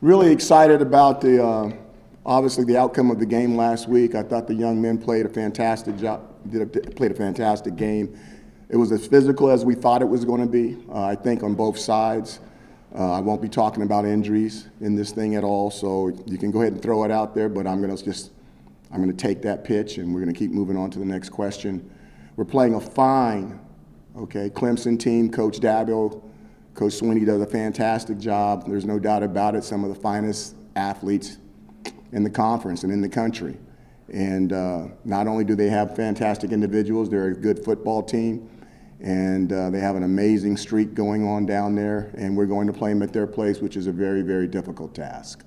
Really excited about obviously the outcome of the game last week. I thought the young men played a fantastic job, played a fantastic game. It was as physical as we thought it was going to be, I think, on both sides. I won't be talking about injuries in this thing at all, so you can go ahead and throw it out there, but I'm going to take that pitch, and we're going to keep moving on to the next question. We're playing a fine, Clemson team. Coach Dabo, Coach Sweeney does a fantastic job. There's no doubt about it. Some of the finest athletes in the conference and in the country. And not only do they have fantastic individuals, they're a good football team, and they have an amazing streak going on down there, and we're going to play them at their place, which is a very, very difficult task.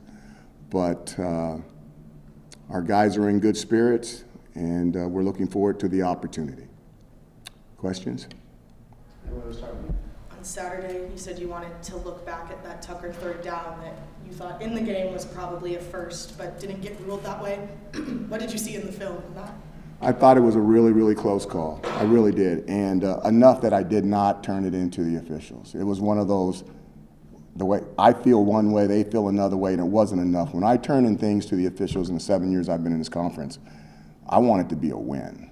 But our guys are in good spirits, and we're looking forward to the opportunity. Questions? On Saturday, you said you wanted to look back at that Tucker third down that you thought in the game was probably a first, but didn't get ruled that way. What did you see in the film on that? I thought it was a really, really close call. I really did, and enough that I did not turn it into the officials. It was one of those, the way I feel one way, they feel another way, and it wasn't enough. When I turn in things to the officials in the 7 years I've been in this conference, I want it to be a win.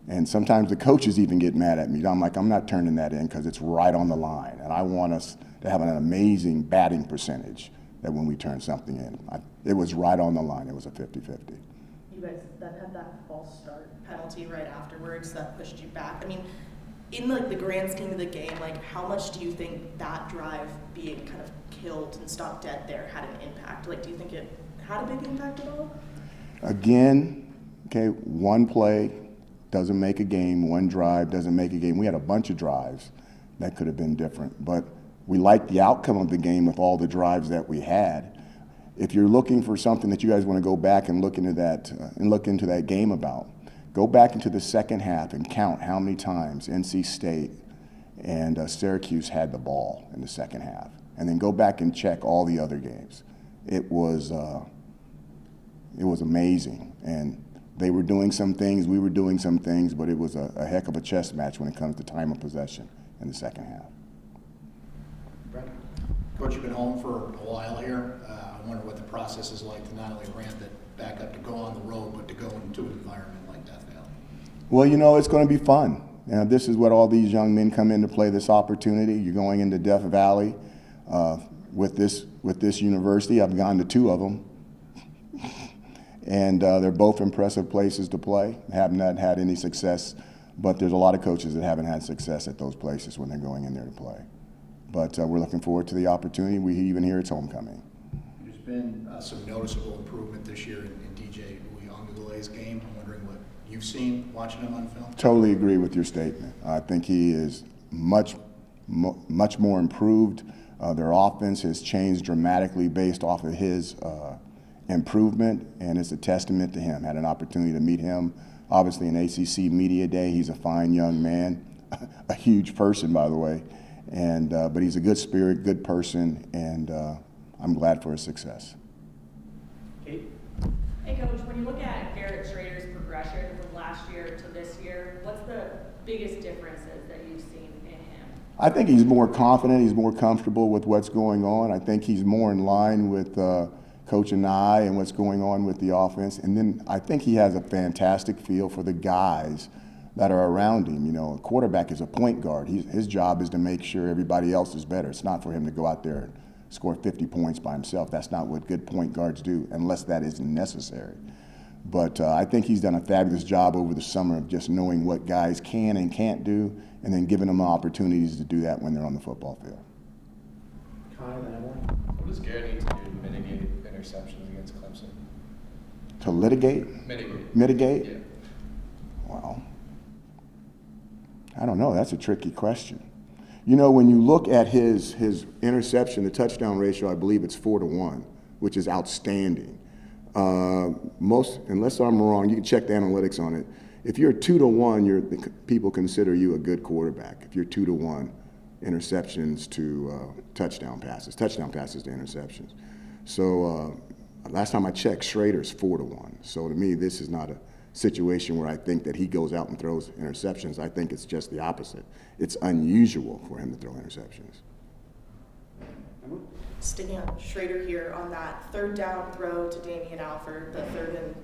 And sometimes the coaches even get mad at me. I'm like, I'm not turning that in because it's right on the line. And I want us to have an amazing batting percentage that when we turn something in. It was right on the line. It was a 50-50. You guys then had that false start penalty right afterwards that pushed you back. I mean, in the grand scheme of the game, how much do you think that drive being kind of killed and stopped dead there had an impact? Do you think it had a big impact at all? Again, one play doesn't make a game, one drive doesn't make a game. We had a bunch of drives that could have been different, but we liked the outcome of the game with all the drives that we had. If you're looking for something that you guys want to go back and look into that game about, go back into the second half and count how many times NC State and Syracuse had the ball in the second half, and then go back and check all the other games. It was amazing, and they were doing some things, we were doing some things, but it was a heck of a chess match when it comes to time of possession in the second half. Brent? Coach, you've been home for a while here. I wonder what the process is like to not only ramp it back up to go on the road, but to go into an environment like Death Valley. Well, it's going to be fun. This is what all these young men come in to play, this opportunity. You're going into Death Valley with this university. I've gone to two of them. And they're both impressive places to play. Have not had any success, but there's a lot of coaches that haven't had success at those places when they're going in there to play. But we're looking forward to the opportunity. We even hear it's homecoming. There's been some noticeable improvement this year in DJ Uyongale's game. I'm wondering what you've seen watching him on film. Totally agree with your statement. I think he is much more improved. Their offense has changed dramatically based off of his improvement, and it's a testament to him. Had an opportunity to meet him, obviously, in ACC Media Day. He's a fine young man, a huge person, by the way, and but he's a good spirit, good person, and I'm glad for his success. Kate? Hey, Coach, when you look at Garrett Schrader's progression from last year to this year, what's the biggest differences that you've seen in him? I think he's more confident. He's more comfortable with what's going on. I think he's more in line with Coach and I and what's going on with the offense. And then I think he has a fantastic feel for the guys that are around him. A quarterback is a point guard. His job is to make sure everybody else is better. It's not for him to go out there and score 50 points by himself. That's not what good point guards do unless that is necessary. But I think he's done a fabulous job over the summer of just knowing what guys can and can't do and then giving them opportunities to do that when they're on the football field. What does Garrett need to do to mitigate interceptions against Clemson? To litigate? Mitigate? Yeah. Well, I don't know. That's a tricky question. When you look at his interception, the touchdown ratio, I believe it's 4-1, which is outstanding. Unless I'm wrong, you can check the analytics on it. If you're 2-1, people consider you a good quarterback. If you're 2-1, interceptions to touchdown passes to interceptions. So last time I checked, Schrader's 4-1. So to me, this is not a situation where I think that he goes out and throws interceptions. I think it's just the opposite. It's unusual for him to throw interceptions. sticking on Schrader here on that third down throw to Damian Alford, the 3rd and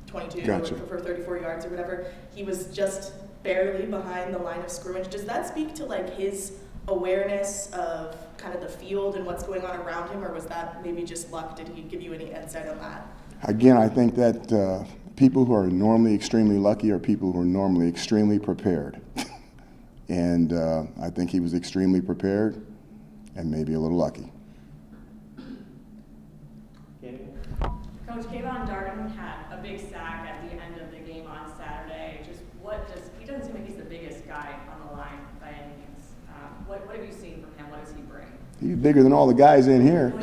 22 Gotcha. or for 34 yards or whatever. He was just barely behind the line of scrimmage. Does that speak to like his awareness of kind of the field and what's going on around him, or was that maybe just luck? Did he give you any insight on that? Again, I think that people who are normally extremely lucky are people who are normally extremely prepared. And I think he was extremely prepared and maybe a little lucky. Coach, Kayvon Darden had a big sack at the end of the game on Saturday. He doesn't seem like he's the biggest guy on the line by any means. What have you seen from him? What does he bring? He's bigger than all the guys in here.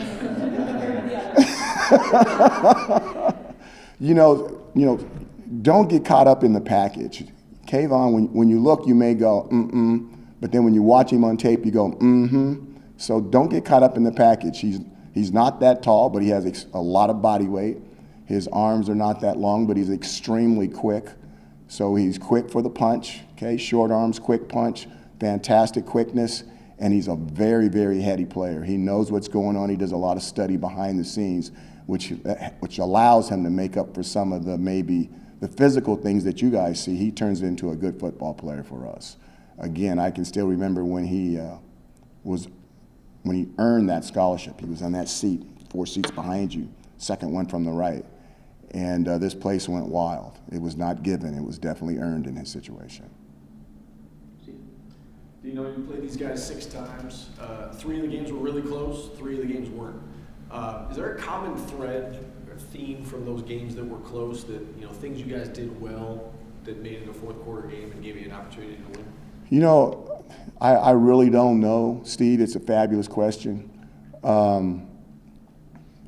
Don't get caught up in the package. Kayvon, when you look, you may go, but then when you watch him on tape, you go, So don't get caught up in the package. He's not that tall, but he has a lot of body weight. His arms are not that long, but he's extremely quick. So he's quick for the punch, okay? Short arms, quick punch, fantastic quickness, and he's a very, very heady player. He knows what's going on. He does a lot of study behind the scenes, which allows him to make up for some of the physical things that you guys see. He turns into a good football player for us. Again, I can still remember when he earned that scholarship. He was on that seat, 4 seats behind you, second one from the right. And this place went wild. It was not given. It was definitely earned in his situation. Dino, you played these guys 6 times. 3 of the games were really close. 3 of the games weren't. Is there a common thread or theme from those games that were close that, things you guys did well that made it a fourth quarter game and gave you an opportunity to win? I really don't know, Steve. It's a fabulous question.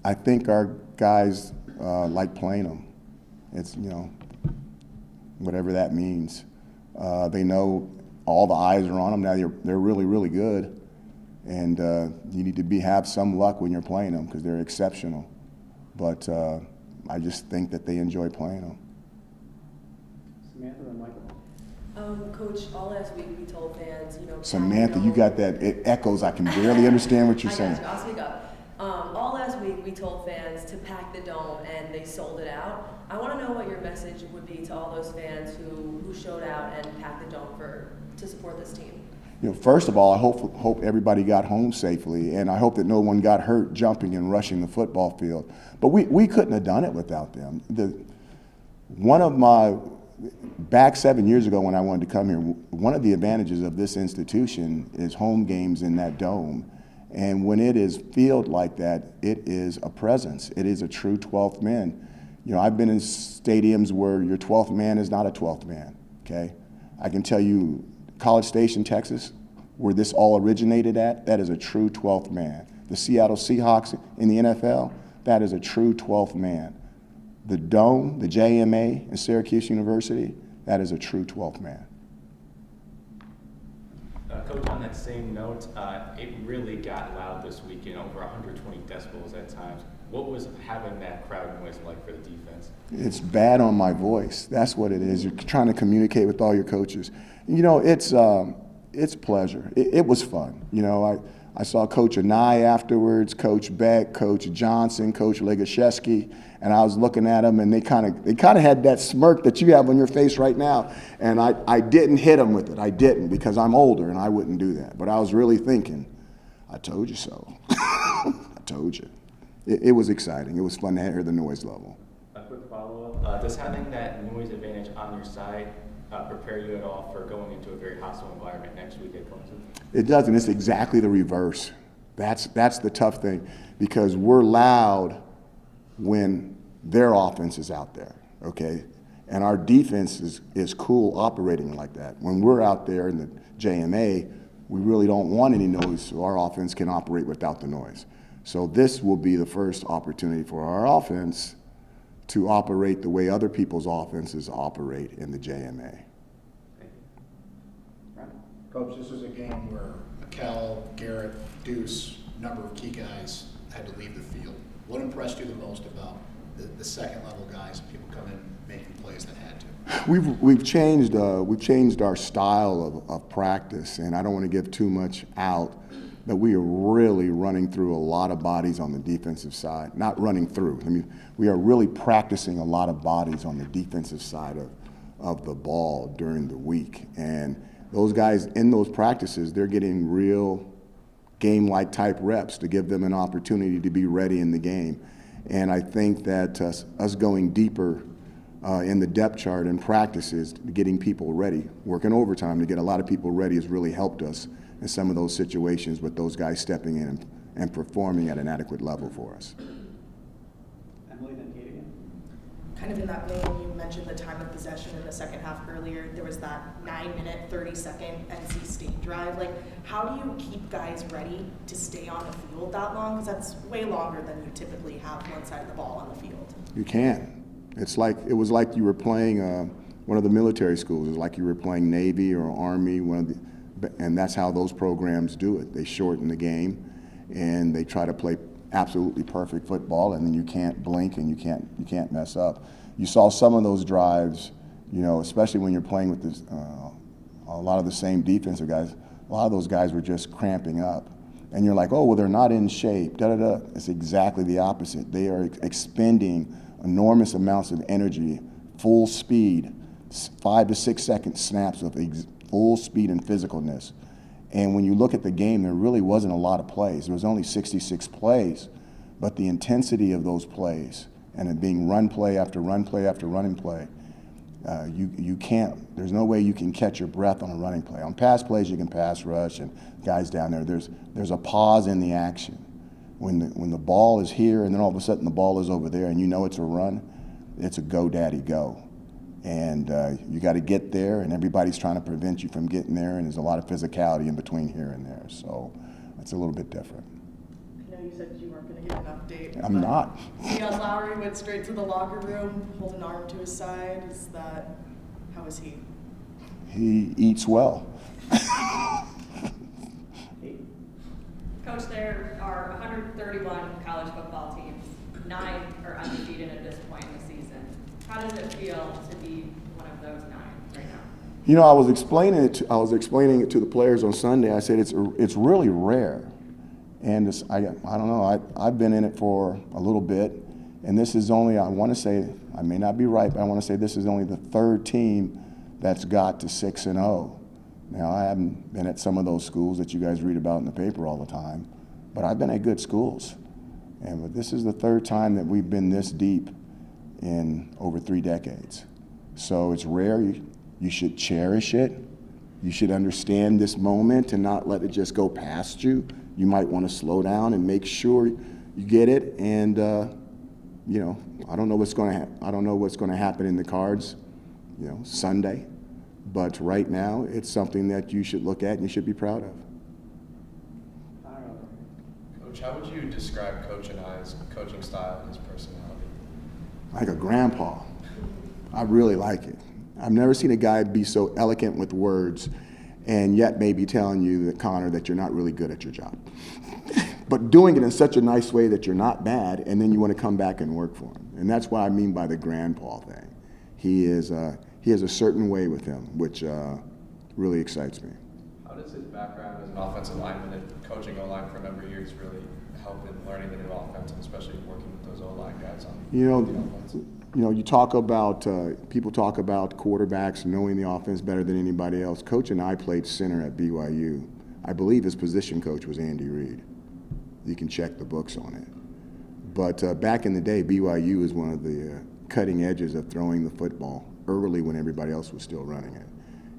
I think our guys like playing them. It's, whatever that means. They know all the eyes are on them. Now they're really, really good. And you need to have some luck when you're playing them because they're exceptional. But I just think that they enjoy playing them. Samantha and Michael. Coach, all last week we told fans, Samantha, you got that. It echoes. I can barely understand what you're saying. I got you. I'll speak up. All last week we told fans to pack the dome, and they sold it out. I want to know what your message would be to all those fans who showed out and packed the dome to support this team. First of all, I hope everybody got home safely, and I hope that no one got hurt jumping and rushing the football field. But we couldn't have done it without them. Back 7 years ago when I wanted to come here, one of the advantages of this institution is home games in that dome. And when it is filled like that, it is a presence. It is a true 12th man. I've been in stadiums where your 12th man is not a 12th man, okay? I can tell you, College Station, Texas, where this all originated at, that is a true 12th man. The Seattle Seahawks in the NFL, that is a true 12th man. The Dome, the JMA in Syracuse University, that is a true 12th man. Coach, on that same note, it really got loud this weekend, over 120 decibels at times. What was having that crowd noise like for the defense? It's bad on my voice. That's what it is. You're trying to communicate with all your coaches. It's pleasure. It was fun. I saw Coach Anai afterwards, Coach Beck, Coach Johnson, Coach Legashevsky, and I was looking at them, and they kind of had that smirk that you have on your face right now. And I didn't hit them with it. I didn't, because I'm older and I wouldn't do that. But I was really thinking, I told you so. I told you. It was exciting. It was fun to hear the noise level. A quick follow-up. Does having that noise advantage on your side prepare you at all for going into a very hostile environment next week at Clemson? It doesn't. It's exactly the reverse. That's the tough thing, because we're loud when their offense is out there, okay? And our defense is cool operating like that. When we're out there in the JMA, we really don't want any noise, so our offense can operate without the noise. So this will be the first opportunity for our offense to operate the way other people's offenses operate in the JMA. Coach, this was a game where Mikal, Garrett, Deuce, a number of key guys had to leave the field. What impressed you the most about the second level guys, people coming in making plays that had to? We've changed our style of practice, and I don't want to give too much out, but we are really running through a lot of bodies on the defensive side. Not running through. I mean, we are really practicing a lot of bodies on the defensive side of the ball during the week. And those guys in those practices, they're getting real game-like type reps to give them an opportunity to be ready in the game. And I think that us going deeper in the depth chart and practices, getting people ready, working overtime to get a lot of people ready has really helped us in some of those situations with those guys stepping in and performing at an adequate level for us. Emily, then Kate again. Kind of in that vein, you mentioned the time of possession in the second half earlier. There was that 9-minute, 30-second NC State drive. Like, how do you keep guys ready to stay on the field that long? Because that's way longer than you typically have one side of the ball on the field. You can. It was like you were playing one of the military schools. It was like you were playing Navy or Army, and that's how those programs do it. They shorten the game, and they try to play absolutely perfect football, and then you can't blink and you can't mess up. You saw some of those drives, you know, especially when you're playing with this, a lot of the same defensive guys. A lot of those guys were just cramping up, and you're like, oh, well, they're not in shape. Da da da. It's exactly the opposite. They are expending enormous amounts of energy, full speed, 5 to 6 second snaps of full speed and physicalness. And when you look at the game, there really wasn't a lot of plays. There was only 66 plays, but the intensity of those plays and it being run play after run play after running play, you can't, there's no way you can catch your breath on a running play. On pass plays, you can pass rush and guys down there. There's a pause in the action. When the ball is here and then all of a sudden the ball is over there and you know it's a run, it's a go daddy go. And you got to get there, and everybody's trying to prevent you from getting there, and there's a lot of physicality in between here and there. So it's a little bit different. I know you said you weren't going to give an update. I'm not. Deion Lowry went straight to the locker room, pulled an arm to his side. How is he? He eats well. Coach, there are 131 college football teams. 9 are undefeated at this point in the season. How does it feel to be one of those 9 right now? You know, I was explaining it to the players on Sunday. I said it's really rare, and I don't know. I've been in it for a little bit, and this is only, I want to say, I may not be right, but I want to say this is only the 3rd team that's got to 6-0. Now, I haven't been at some of those schools that you guys read about in the paper all the time, but I've been at good schools, but this is the 3rd time that we've been this deep in over 3 decades. So it's rare. You should cherish it. You should understand this moment and not let it just go past you. You might want to slow down and make sure you get it. And you know, I don't know what's going to happen in the cards, you know, Sunday. But right now, it's something that you should look at and you should be proud of. Coach, how would you describe Coach and I's coaching style and his personality? Like a grandpa. I really like it. I've never seen a guy be so eloquent with words and yet maybe telling you that, Connor, that you're not really good at your job. But doing it in such a nice way that you're not bad, and then you want to come back and work for him. And that's what I mean by the grandpa thing. He has a certain way with him, which really excites me. How does his background as an offensive lineman and coaching O-line for a number of years really help in learning the new offense, and especially working with those O-line guys on the offense? You talk about, people talk about quarterbacks knowing the offense better than anybody else. Coach and I played center at BYU. I believe his position coach was Andy Reid. You can check the books on it. But back in the day, BYU was one of the cutting edges of throwing the football early when everybody else was still running it.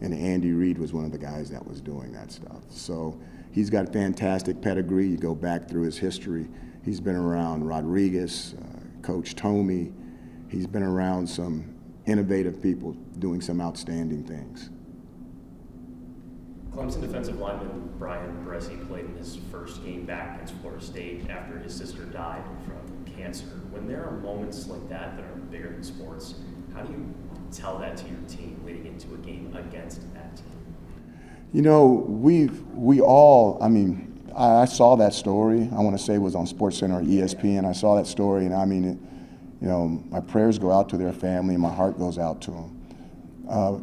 And Andy Reid was one of the guys that was doing that stuff. So he's got fantastic pedigree. You go back through his history. He's been around Rodriguez, Coach Tomey. He's been around some innovative people doing some outstanding things. Clemson defensive lineman Brian Bresci played in his first game back against Florida State after his sister died from cancer. When there are moments like that that are bigger than sports, how do you tell that to your team leading into a game against that team? You know, I saw that story. I want to say it was on SportsCenter or ESPN. I saw that story, and I mean, my prayers go out to their family, and my heart goes out to them.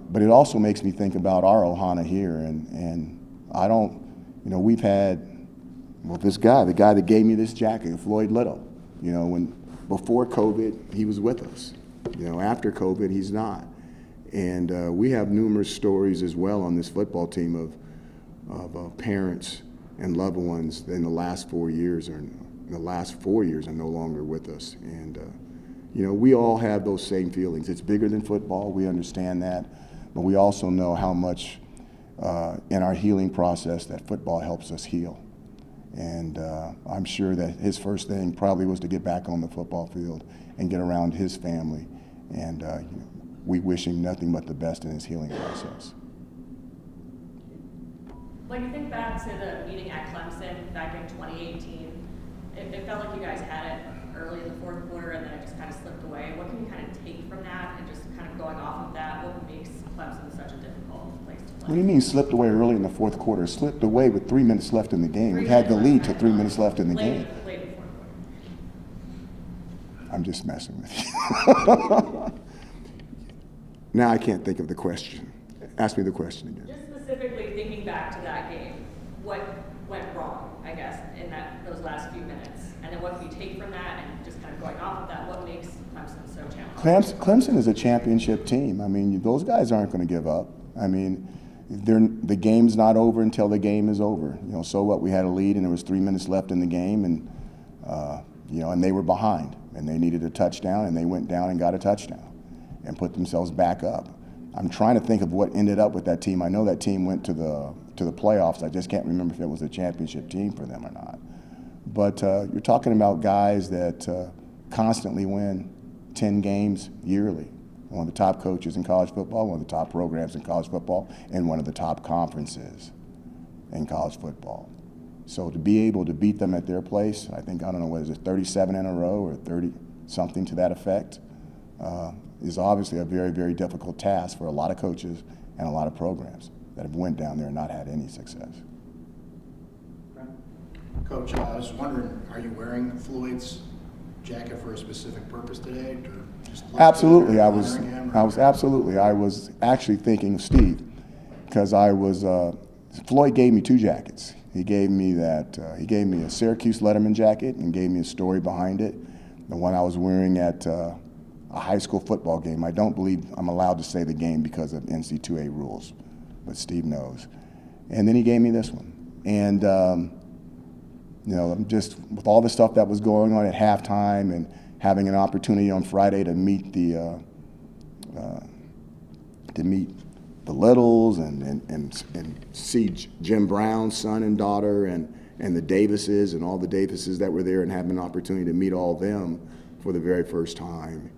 But it also makes me think about our Ohana here, and I don't, we've had Well, this guy, the guy that gave me this jacket, Floyd Little, you know, before COVID, he was with us. You know, after COVID, he's not. And we have numerous stories as well on this football team of parents and loved ones in the last 4 years are no longer with us. And you know, we all have those same feelings. It's bigger than football. We understand that, but we also know how much in our healing process that football helps us heal. And I'm sure that his first thing probably was to get back on the football field and get around his family. And you know, we wish him nothing but the best in his healing process. When you think back to the meeting at Clemson back in 2018, it felt like you guys had it early in the fourth quarter and then it just kind of slipped away. What can you kind of take from that and just kind of going off of that? What makes Clemson such a difficult place to play? What do you mean slipped away early in the fourth quarter? It slipped away with 3 minutes left in the game. We had the lead to 3 minutes left in the game. Late in the fourth quarter. I'm just messing with you. Now I can't think of the question. Ask me the question again. Just specifically thinking back to that game, what went wrong, I guess, in those last few minutes? And then what can you take from that and just kind of going off of that, what makes Clemson so challenging? Clemson is a championship team. I mean, those guys aren't going to give up. I mean, the game's not over until the game is over. You know, so what? We had a lead and there was 3 minutes left in the game, and you know, and they were behind and they needed a touchdown, and they went down and got a touchdown and put themselves back up. I'm trying to think of what ended up with that team. I know that team went to the playoffs. I just can't remember if it was a championship team for them or not. But you're talking about guys that constantly win 10 games yearly. One of the top coaches in college football, one of the top programs in college football, and one of the top conferences in college football. So to be able to beat them at their place, I think, I don't know, what is it, 37 in a row or 30, something to that effect, is obviously a very, very difficult task for a lot of coaches and a lot of programs that have went down there and not had any success. Coach, I was wondering, are you wearing Floyd's jacket for a specific purpose today? Or just Absolutely, I was actually thinking of Steve, because Floyd gave me 2 jackets. He gave me he gave me a Syracuse Letterman jacket and gave me a story behind it. The one I was wearing at a high school football game. I don't believe I'm allowed to say the game because of NC2A rules, but Steve knows. And then he gave me this one. And you know, just with all the stuff that was going on at halftime and having an opportunity on Friday to meet the Littles and see Jim Brown's son and daughter and the Davises and all the Davises that were there, and have an opportunity to meet all of them for the very first time.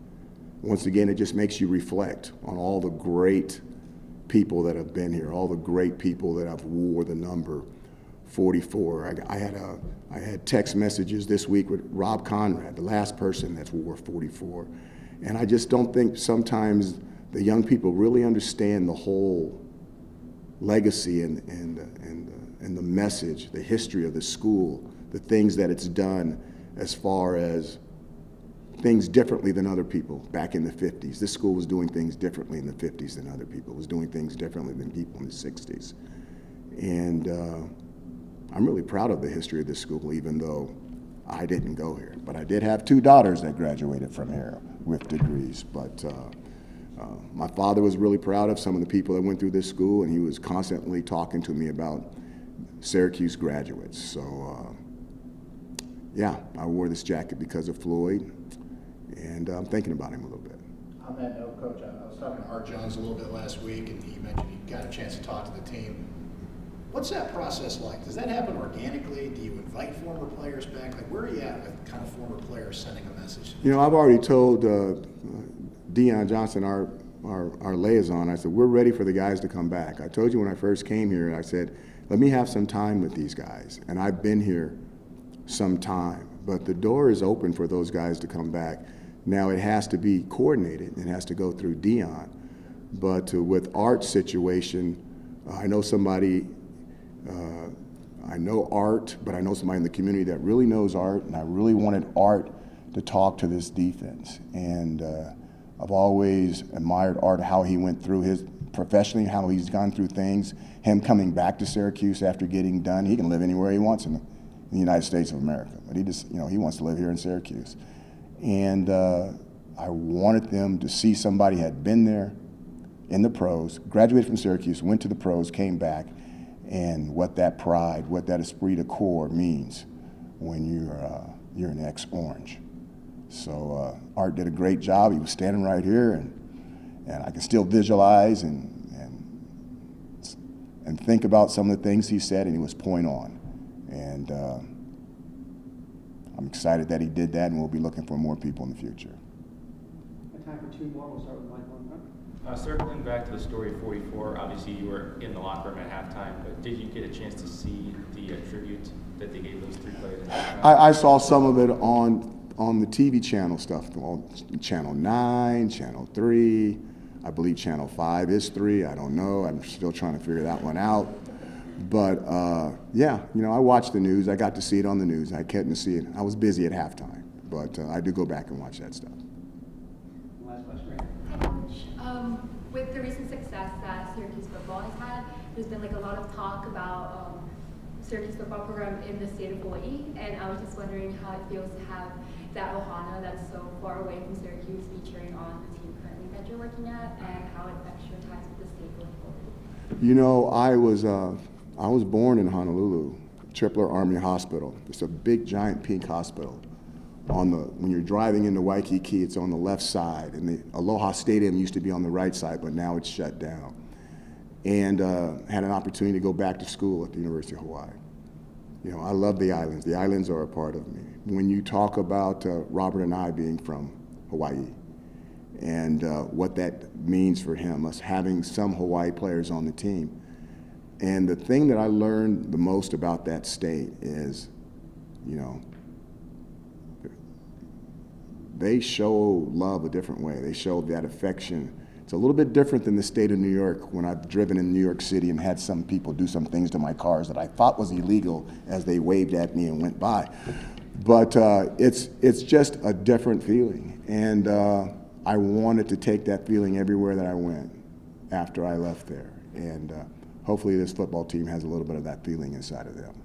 Once again, it just makes you reflect on all the great people that have been here, all the great people that have wore the number 44. I had text messages this week with Rob Conrad, the last person that's wore 44. And I just don't think sometimes the young people really understand the whole legacy and the message, the history of the school, the things that it's done as far as things differently than other people back in the 50s. This school was doing things differently in the 50s than other people. It was doing things differently than people in the 60s. And I'm really proud of the history of this school, even though I didn't go here. But I did have 2 daughters that graduated from here with degrees. But my father was really proud of some of the people that went through this school, and he was constantly talking to me about Syracuse graduates. So yeah, I wore this jacket because of Floyd, and I'm thinking about him a little bit. On that note, Coach, I was talking to Art Jones a little bit last week, and he mentioned he got a chance to talk to the team. What's that process like? Does that happen organically? Do you invite former players back? Like, where are you at with kind of former players sending a message? You know, I've already told Dion Johnson, our liaison, I said, we're ready for the guys to come back. I told you when I first came here, I said, let me have some time with these guys. And I've been here some time, but the door is open for those guys to come back. Now it has to be coordinated. It has to go through Dion. But with Art's situation, I know somebody, I know Art, but I know somebody in the community that really knows Art, and I really wanted Art to talk to this defense. And I've always admired Art, how he went through his professionally, how he's gone through things. Him coming back to Syracuse after getting done, he can live anywhere he wants in the United States of America, but he just, he wants to live here in Syracuse. And I wanted them to see somebody had been there in the pros, graduated from Syracuse, went to the pros, came back, and what that pride, what that esprit de corps means when you're an ex-Orange. So Art did a great job. He was standing right here, and I can still visualize and think about some of the things he said, and he was point on. And I'm excited that he did that, and we'll be looking for more people in the future. Time for 2 more. We'll start with Michael. Circling back to the story of 44, obviously you were in the locker room at halftime, but did you get a chance to see the tribute that they gave those 3 players? I saw some of it on the TV channel stuff, Channel 9, Channel 3, I believe Channel 5 is 3, I don't know, I'm still trying to figure that one out. But yeah, I watched the news, I got to see it on the news, I couldn't see it, I was busy at halftime, but I do go back and watch that stuff. Last question. With the recent success that Syracuse football has had, there's been a lot of talk about Syracuse football program in the state of Hawaii, and I was just wondering how it feels to have that ohana that's so far away from Syracuse featuring on the team currently that you're working at, and how it affects your ties with the state going forward. I was born in Honolulu, Tripler Army Hospital. It's a big, giant pink hospital. When you're driving into Waikiki, it's on the left side, and the Aloha Stadium used to be on the right side, but now it's shut down. And had an opportunity to go back to school at the University of Hawaii. I love the islands. The islands are a part of me. When you talk about Robert and I being from Hawaii, and what that means for him, us having some Hawaii players on the team. And the thing that I learned the most about that state is, they show love a different way. They show that affection. It's a little bit different than the state of New York when I've driven in New York City and had some people do some things to my cars that I thought was illegal as they waved at me and went by. But it's just a different feeling. And I wanted to take that feeling everywhere that I went after I left there. And hopefully this football team has a little bit of that feeling inside of them.